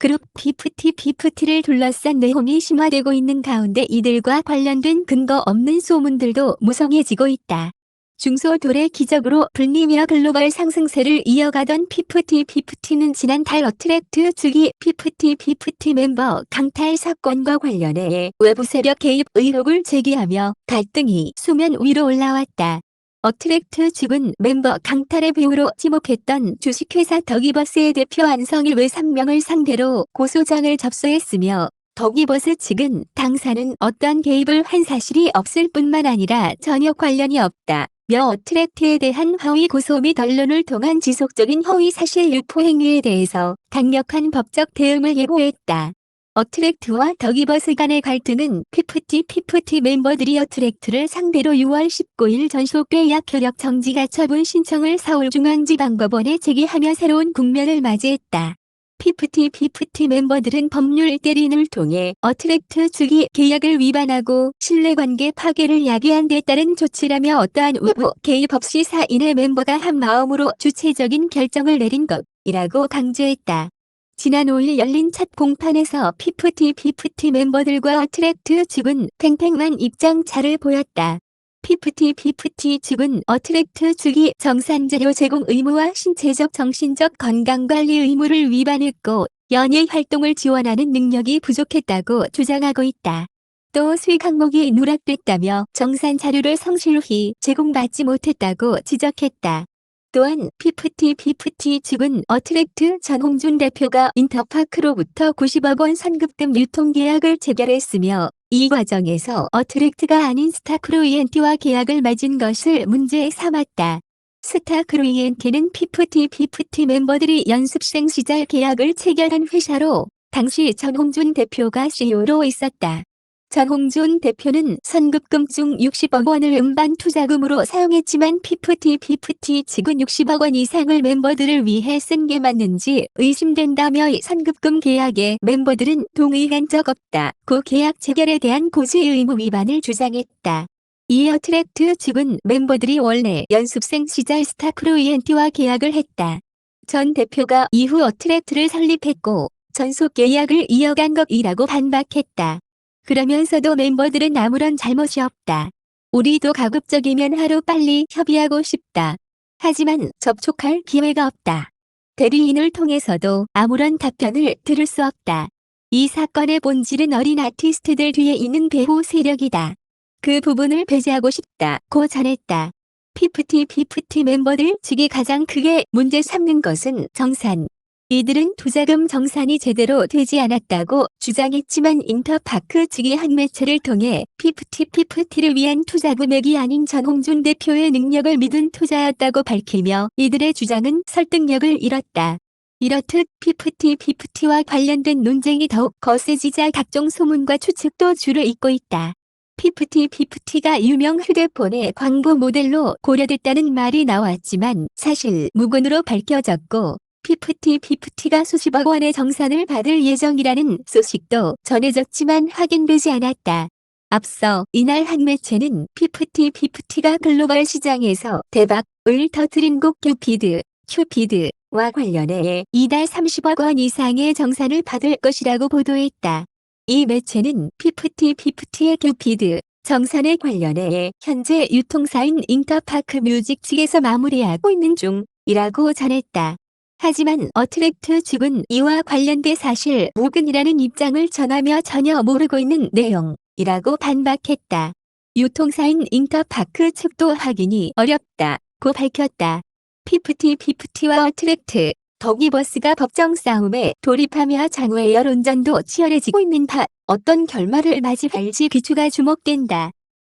그룹 피프티를 둘러싼 내홍이 심화되고 있는 가운데 이들과 관련된 근거 없는 소문들도 무성해지고 있다. 중소도래 기적으로 불리며 글로벌 상승세를 이어가던 피프티는 지난달 어트랙트 주기 피프티 멤버 강탈 사건과 관련해 외부 세력 개입 의혹을 제기하며 갈등이 수면 위로 올라왔다. 어트랙트 측은 멤버 강탈의 배우로 지목했던 주식회사 덕이버스의 대표 안성일 외 3명을 상대로 고소장을 접수했으며 덕이버스 측은 당사는 어떠한 개입을 한 사실이 없을 뿐만 아니라 전혀 관련이 없다. 며 어트랙트에 대한 허위 고소 및 언론을 통한 지속적인 허위 사실 유포 행위에 대해서 강력한 법적 대응을 예고했다. 어트랙트와 덕이버스 간의 갈등은 피프티 멤버들이 어트랙트를 상대로 6월 19일 전속 계약 효력 정지 가처분 신청을 서울중앙지방법원에 제기하며 새로운 국면을 맞이했다. 피프티 멤버들은 법률 대리인을 통해 어트랙트 주기 계약을 위반하고 신뢰관계 파괴를 야기한 데 따른 조치라며 어떠한 외부 개입 없이 4인의 멤버가 한 마음으로 주체적인 결정을 내린 것이라고 강조했다. 지난 5일 열린 첫 공판에서 피프티 멤버들과 어트랙트 측은 팽팽한 입장차를 보였다. 피프티 측은 어트랙트 주기 정산자료 제공 의무와 신체적 정신적 건강관리 의무를 위반했고 연예 활동을 지원하는 능력이 부족했다고 주장하고 있다. 또 수익 항목이 누락됐다며 정산 자료를 성실히 제공받지 못했다고 지적했다. 또한 피프티 측은 어트랙트 전홍준 대표가 인터파크로부터 90억 원 선급금 유통계약을 체결했으며 이 과정에서 어트랙트가 아닌 스타크로이엔티와 계약을 맺은 것을 문제 삼았다. 스타크로이엔티는 피프티 멤버들이 연습생 시절 계약을 체결한 회사로 당시 전홍준 대표가 CEO로 있었다. 전홍준 대표는 선급금 중 60억 원을 음반 투자금으로 사용했지만 피프티 측은 60억 원 이상을 멤버들을 위해 쓴 게 맞는지 의심된다며 선급금 계약에 멤버들은 동의한 적 없다. 고 계약 체결에 대한 고지 의무 위반을 주장했다. 이에 어트랙트 측은 멤버들이 원래 연습생 시절 스타크로이엔티와 계약을 했다. 전 대표가 이후 어트랙트를 설립했고 전속 계약을 이어간 것이라고 반박했다. 그러면서도 멤버들은 아무런 잘못이 없다. 우리도 가급적이면 하루빨리 협의하고 싶다. 하지만 접촉할 기회가 없다. 대리인을 통해서도 아무런 답변을 들을 수 없다. 이 사건의 본질은 어린 아티스트들 뒤에 있는 배후 세력이다. 그 부분을 배제하고 싶다고 전했다. 피프티 멤버들 측이 가장 크게 문제 삼는 것은 정산. 이들은 투자금 정산이 제대로 되지 않았다고 주장했지만 인터파크 측이 한 매체를 통해 피프티를 위한 투자 금액이 아닌 전홍준 대표의 능력을 믿은 투자였다고 밝히며 이들의 주장은 설득력을 잃었다. 이렇듯 피프티와 관련된 논쟁이 더욱 거세지자 각종 소문과 추측도 줄을 잇고 있다. 피프티가 유명 휴대폰의 광고 모델로 고려됐다는 말이 나왔지만 사실 무근으로 밝혀졌고 피프티가 수십억 원의 정산을 받을 예정이라는 소식도 전해졌지만 확인되지 않았다. 앞서 이날 한 매체는 피프티가 글로벌 시장에서 대박을 터뜨린 곡 큐피드와 관련해 이달 30억 원 이상의 정산을 받을 것이라고 보도했다. 이 매체는 피프티의 큐피드 정산에 관련해 현재 유통사인 인터파크 뮤직 측에서 마무리하고 있는 중이라고 전했다. 하지만 어트랙트 측은 이와 관련돼 사실 무근이라는 입장을 전하며 전혀 모르고 있는 내용이라고 반박했다. 유통사인 인터파크 측도 확인이 어렵다고 밝혔다. 피프티와 어트랙트, 덕이버스가 법정 싸움에 돌입하며 장외 여론전도 치열해지고 있는 바 어떤 결말을 맞이할지 귀추가 주목된다.